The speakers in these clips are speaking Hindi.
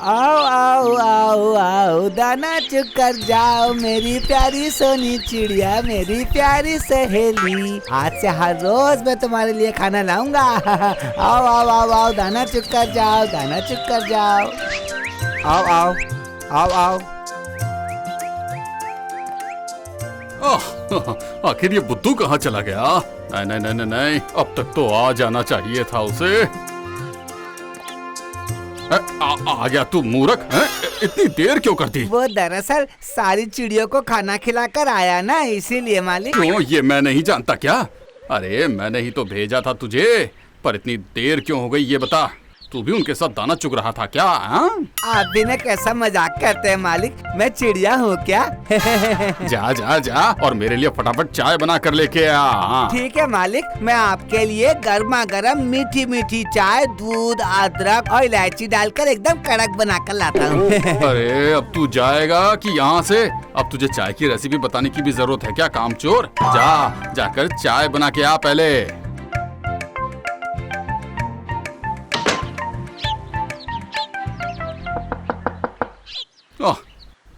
आओ आओ आओ आओ, दाना चुग कर जाओ मेरी प्यारी सोनी चिड़िया, मेरी प्यारी सहेली। आज से हर रोज मैं तुम्हारे लिए खाना लाऊंगा। आओ आओ आओ आओ, दाना चुग कर जाओ, दाना चुग कर जाओ। आओ आओ आओ आओ। आखिर ये बुद्धू कहाँ चला गया? नहीं नहीं नहीं नहीं नहीं, अब तक तो आ जाना चाहिए था उसे। आ गया तू मूर्ख, इतनी देर क्यों कर दी? वो दरअसल सारी चिड़ियों को खाना खिलाकर आया ना, इसीलिए मालिक। क्यों, ये मैं नहीं जानता क्या? अरे मैंने ही तो भेजा था तुझे, पर इतनी देर क्यों हो गई ये बता। तू भी उनके साथ दाना चुग रहा था क्या? आप भी ना कैसा मजाक करते हैं मालिक, मैं चिड़िया हूँ क्या? जा जा जा और मेरे लिए फटाफट चाय बना कर लेके आ। ठीक है मालिक, मैं आपके लिए गर्मा गर्म मीठी मीठी चाय दूध अदरक और इलायची डालकर एकदम कड़क बना कर लाता हूँ। अरे अब तू जाएगा कि यहाँ से? अब तुझे चाय की रेसिपी बताने की भी जरूरत है क्या, कामचोर? जाकर चाय बना के आ पहले।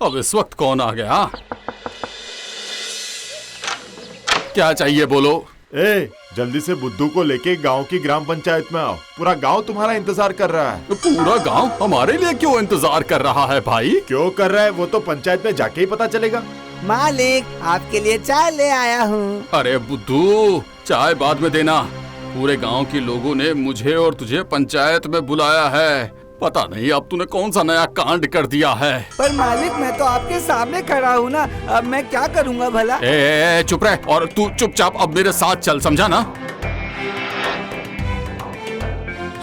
अब इस वक्त कौन आ गया? क्या चाहिए बोलो? जल्दी से बुद्धू को लेके गांव की ग्राम पंचायत में आओ, पूरा गांव तुम्हारा इंतजार कर रहा है। पूरा गांव हमारे लिए क्यों इंतजार कर रहा है भाई? क्यों कर रहा है वो तो पंचायत में जाके ही पता चलेगा। मालिक आपके लिए चाय ले आया हूँ। अरे बुद्धू, चाय बाद में देना। पूरे गांव के लोगों ने मुझे और तुझे पंचायत में बुलाया है। पता नहीं अब तूने कौन सा नया कांड कर दिया है। पर मालिक मैं तो आपके सामने खड़ा हूँ ना, अब मैं क्या करूँगा भला? चुप रह और तू चुपचाप अब मेरे साथ चल, समझा ना?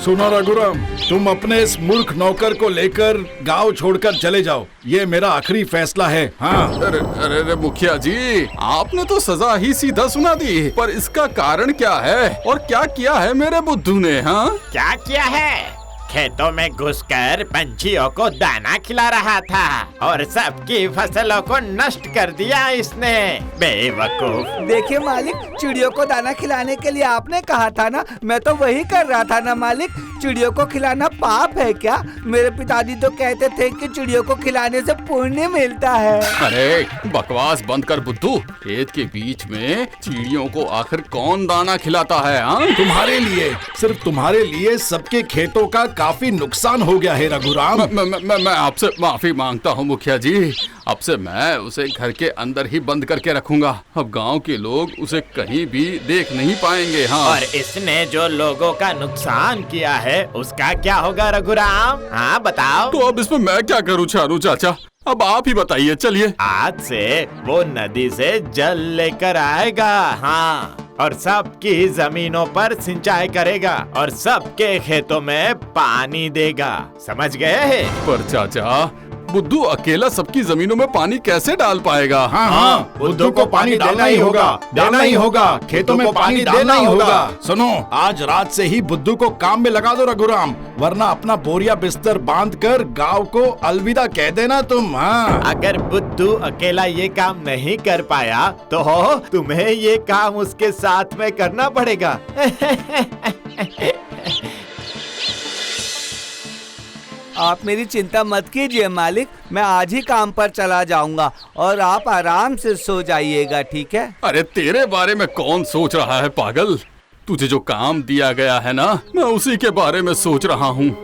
सुनो रघुराम, तुम अपने इस मूर्ख नौकर को लेकर गांव छोड़कर चले जाओ, ये मेरा आखिरी फैसला है। हाँ। अरे अरे अरे मुखिया जी, आपने तो सजा ही सीधा सुना दी, पर इसका कारण क्या है और क्या किया है मेरे बुद्धू ने? हाँ, क्या किया है? खेतों में घुसकर पंछियों को दाना खिला रहा था और सबकी फसलों को नष्ट कर दिया इसने, बेवकूफ। देखिए मालिक, चिड़ियों को दाना खिलाने के लिए आपने कहा था ना, मैं तो वही कर रहा था ना मालिक। चिड़ियों को खिलाना पाप है क्या? मेरे पिताजी तो कहते थे कि चिड़ियों को खिलाने से पुण्य मिलता है। अरे बकवास बंद कर बुद्धू, खेत के बीच में चिड़ियों को आखिर कौन दाना खिलाता है? हाँ, तुम्हारे लिए, सिर्फ तुम्हारे लिए सबके खेतों का काफी नुकसान हो गया है रघुराम। मैं आपसे माफी मांगता हूँ मुखिया जी, अब से मैं उसे घर के अंदर ही बंद करके रखूंगा। अब गांव के लोग उसे कहीं भी देख नहीं पाएंगे। हाँ, और इसने जो लोगों का नुकसान किया है उसका क्या होगा रघुराम? हाँ बताओ। तो अब इसमें मैं क्या करूँ चारू चाचा, अब आप ही बताइए। चलिए, आज से वो नदी से जल लेकर आएगा। हाँ, और सबकी जमीनों पर सिंचाई करेगा और सबके खेतों में पानी देगा, समझ गए? पर चाचा, बुद्धू अकेला सबकी जमीनों में पानी कैसे डाल पाएगा? हाँ, बुद्धू को पानी डालना ही होगा, देना ही होगा, खेतों में पानी देना ही होगा। सुनो, आज रात से ही बुद्धू को काम में लगा दो रघुराम, वरना अपना बोरिया बिस्तर बांधकर गांव को अलविदा कह देना तुम। हाँ, अगर बुद्धू अकेला ये काम नहीं कर पाया तो तुम्हें ये काम उसके साथ में करना पड़ेगा। आप मेरी चिंता मत कीजिए मालिक, मैं आज ही काम पर चला जाऊंगा और आप आराम से सो जाइएगा, ठीक है? अरे तेरे बारे में कौन सोच रहा है पागल? तुझे जो काम दिया गया है ना, मैं उसी के बारे में सोच रहा हूँ।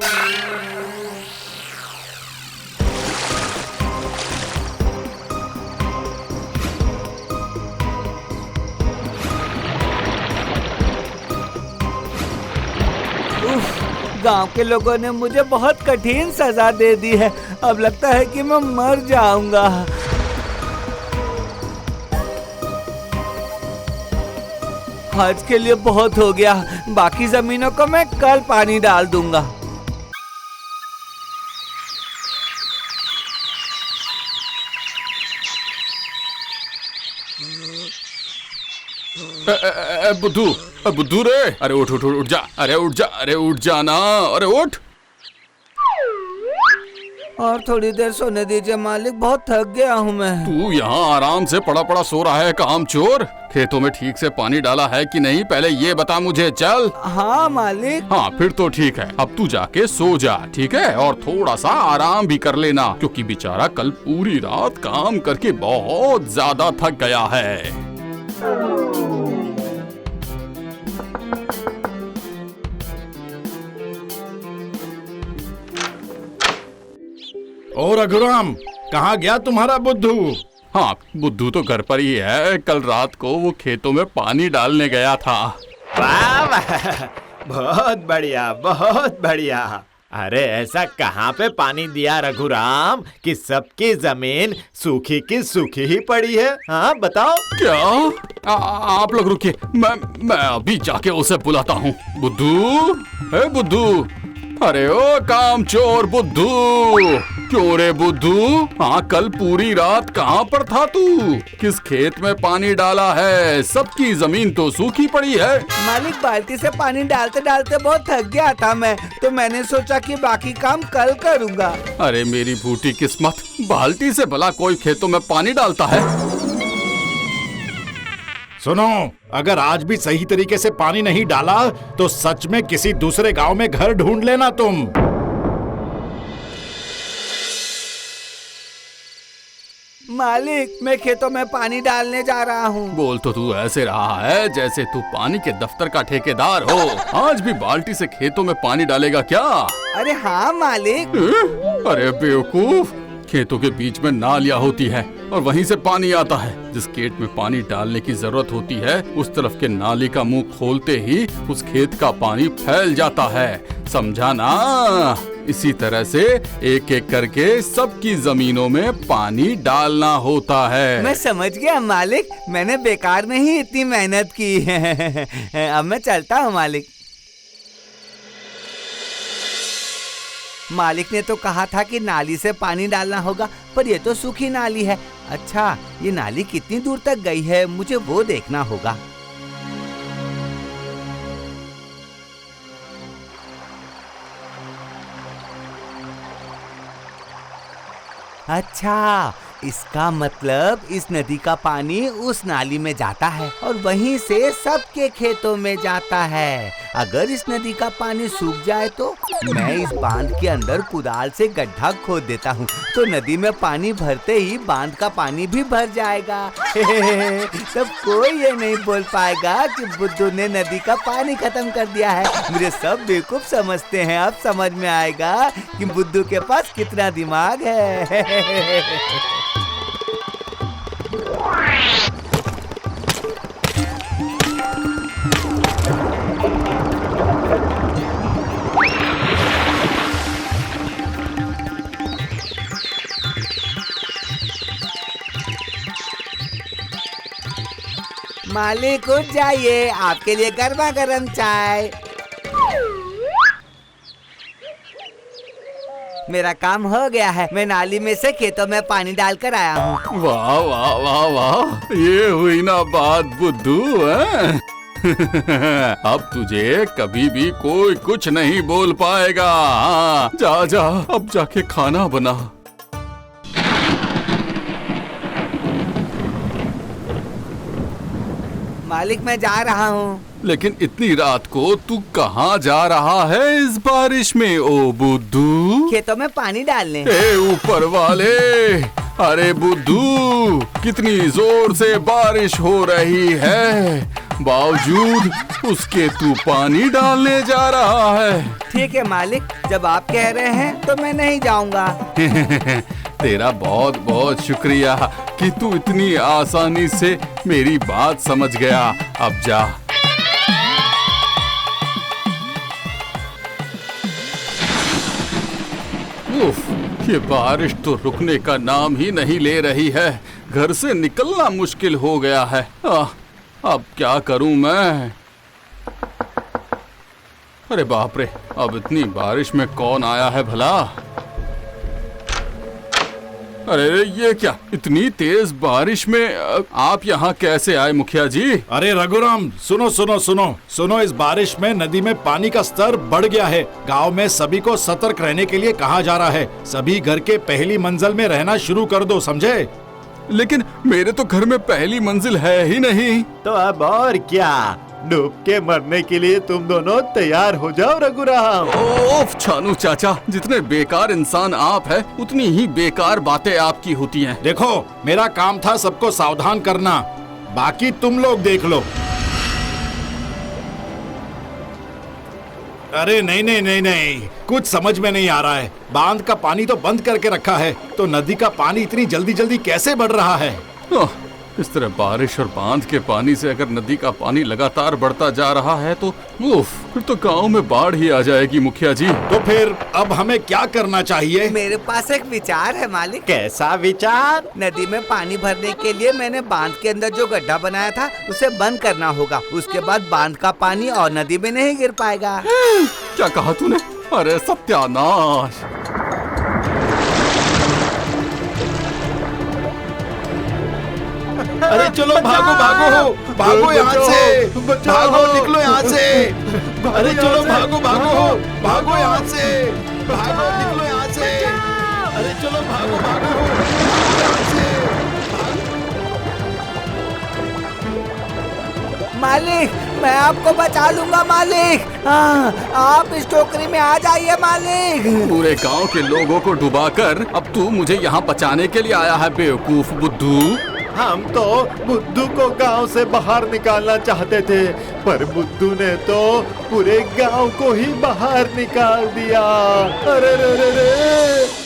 गांव के लोगों ने मुझे बहुत कठिन सजा दे दी है, अब लगता है कि मैं मर जाऊंगा। आज के लिए बहुत हो गया, बाकी जमीनों को मैं कल पानी डाल दूंगा। बुद्धू रे, अरे उठ उठ जा, अरे उठ जा, अरे उठ जा ना, अरे उठ। और थोड़ी देर सोने दीजिए मालिक, बहुत थक गया हूँ मैं। तू यहाँ आराम से पड़ा पड़ा सो रहा है कामचोर। खेतों में ठीक से पानी डाला है कि नहीं पहले ये बता मुझे। चल। हाँ मालिक। हाँ फिर तो ठीक है, अब तू जाके सो जा, ठीक है? और थोड़ा सा आराम भी कर लेना, क्योंकि बेचारा कल पूरी रात काम करके बहुत ज्यादा थक गया है। और रघुराम, कहाँ गया तुम्हारा बुद्धू? हाँ, बुद्धू तो घर पर ही है। कल रात को वो खेतों में पानी डालने गया था। वाह वाह, बहुत बढ़िया बहुत बढ़िया। अरे ऐसा कहाँ पे पानी दिया रघुराम कि सबकी जमीन सूखी की सूखी ही पड़ी है? हाँ बताओ। क्या? आप लोग रुकिए, मैं अभी जाके उसे बुलाता हूँ। बुद्धू, ए बुद्धू, अरे ओ कामचोर बुद्धू, क्यों रे बुद्धू? हाँ, कल पूरी रात कहाँ पर था तू? किस खेत में पानी डाला है? सबकी जमीन तो सूखी पड़ी है। मालिक, बाल्टी से पानी डालते डालते बहुत थक गया था मैं, तो मैंने सोचा कि बाकी काम कल करूँगा। अरे मेरी भूटी किस्मत, बाल्टी से भला कोई खेतों में पानी डालता है? सुनो, अगर आज भी सही तरीके से पानी नहीं डाला तो सच में किसी दूसरे गांव में घर ढूंढ लेना तुम। मालिक, मैं खेतों में पानी डालने जा रहा हूँ। बोल तो तू ऐसे रहा है जैसे तू पानी के दफ्तर का ठेकेदार हो। आज भी बाल्टी से खेतों में पानी डालेगा क्या? अरे हाँ मालिक। अरे बेवकूफ, खेतों के बीच में नालियाँ होती है और वहीं से पानी आता है। जिस खेत में पानी डालने की जरूरत होती है उस तरफ के नाली का मुंह खोलते ही उस खेत का पानी फैल जाता है, समझा ना? इसी तरह से एक एक करके सबकी जमीनों में पानी डालना होता है। मैं समझ गया मालिक, मैंने बेकार में ही इतनी मेहनत की है। अब मैं चलता हूँ मालिक। मालिक ने तो कहा था कि नाली से पानी डालना होगा, पर ये तो सूखी नाली है। अच्छा, ये नाली कितनी दूर तक गई है, मुझे वो देखना होगा। अच्छा, इसका मतलब इस नदी का पानी उस नाली में जाता है और वहीं से सबके खेतों में जाता है। अगर इस नदी का पानी सूख जाए तो मैं इस बांध के अंदर कुदाल से गड्ढा खोद देता हूँ, तो नदी में पानी भरते ही बांध का पानी भी भर जाएगा। तब कोई ये नहीं बोल पाएगा कि बुद्धू ने नदी का पानी खत्म कर दिया है। मुझे सब बेवकूफ समझते हैं। अब समझ में आएगा कि बुद्धू के पास कितना दिमाग है। मालिक उठ जाइए, आपके लिए गर्मा गर्म चाय। मेरा काम हो गया है, मैं नाली में से खेतों में पानी डालकर आया हूँ। वाह वाह वाह वाह, ये हुई ना बात बुद्धू है? अब तुझे कभी भी कोई कुछ नहीं बोल पाएगा। हाँ, जा जा, अब जाके खाना बना। मालिक, मैं जा रहा हूँ। लेकिन इतनी रात को तू कहाँ जा रहा है इस बारिश में ओ बुद्धू? खेतों में पानी डालने। ए ऊपर वाले, अरे बुद्धू, कितनी जोर से बारिश हो रही है, बावजूद उसके तू पानी डालने जा रहा है। ठीक है मालिक, जब आप कह रहे हैं तो मैं नहीं जाऊंगा। तेरा बहुत बहुत शुक्रिया कि तू इतनी आसानी से मेरी बात समझ गया। अब जा। उफ, ये बारिश तो रुकने का नाम ही नहीं ले रही है। घर से निकलना मुश्किल हो गया है। अब क्या करूं मैं? अरे बाप रे, अब इतनी बारिश में कौन आया है भला? अरे ये क्या, इतनी तेज बारिश में आप यहाँ कैसे आए मुखिया जी? अरे रघुराम, सुनो सुनो सुनो सुनो, इस बारिश में नदी में पानी का स्तर बढ़ गया है। गांव में सभी को सतर्क रहने के लिए कहा जा रहा है। सभी घर के पहली मंजिल में रहना शुरू कर दो, समझे? लेकिन मेरे तो घर में पहली मंजिल है ही नहीं। तो अब और क्या, डूब के मरने के लिए तुम दोनों तैयार हो जाओ रघुराम। ओफ छानू चाचा, जितने बेकार इंसान आप हैं, उतनी ही बेकार बातें आपकी होती हैं। देखो, मेरा काम था सबको सावधान करना, बाकी तुम लोग देख लो। अरे नहीं नहीं नहीं नहीं, कुछ समझ में नहीं आ रहा है। बांध का पानी तो बंद करके रखा है, तो नदी का पानी इतनी जल्दी जल्दी कैसे बढ़ रहा है? इस तरह बारिश और बांध के पानी से अगर नदी का पानी लगातार बढ़ता जा रहा है तो फिर तो गांव में बाढ़ ही आ जाएगी मुखिया जी। तो फिर अब हमें क्या करना चाहिए? मेरे पास एक विचार है मालिक। कैसा विचार? नदी में पानी भरने के लिए मैंने बांध के अंदर जो गड्ढा बनाया था उसे बंद करना होगा। उसके बाद बांध का पानी और नदी में नहीं गिर पाएगा। क्या कहा तूने? अरे सत्यानाश! अरे चलो भागो भागो भागो यहाँ से, भागो, निकलो यहाँ से। अरे चलो भागो भागो भागो यहाँ से, भागो, निकलो यहाँ से। अरे चलो भागो भागो यहाँ से। मालिक, मैं आपको बचा लूंगा मालिक। हाँ, आप इस टोकरी में आ जाइए मालिक। पूरे गांव के लोगों को डुबाकर अब तू मुझे यहाँ बचाने के लिए आया है, बेवकूफ बुद्धू। हम तो बुद्धू को गांव से बाहर निकालना चाहते थे, पर बुद्धू ने तो पूरे गांव को ही बाहर निकाल दिया। अरे रे रे रे।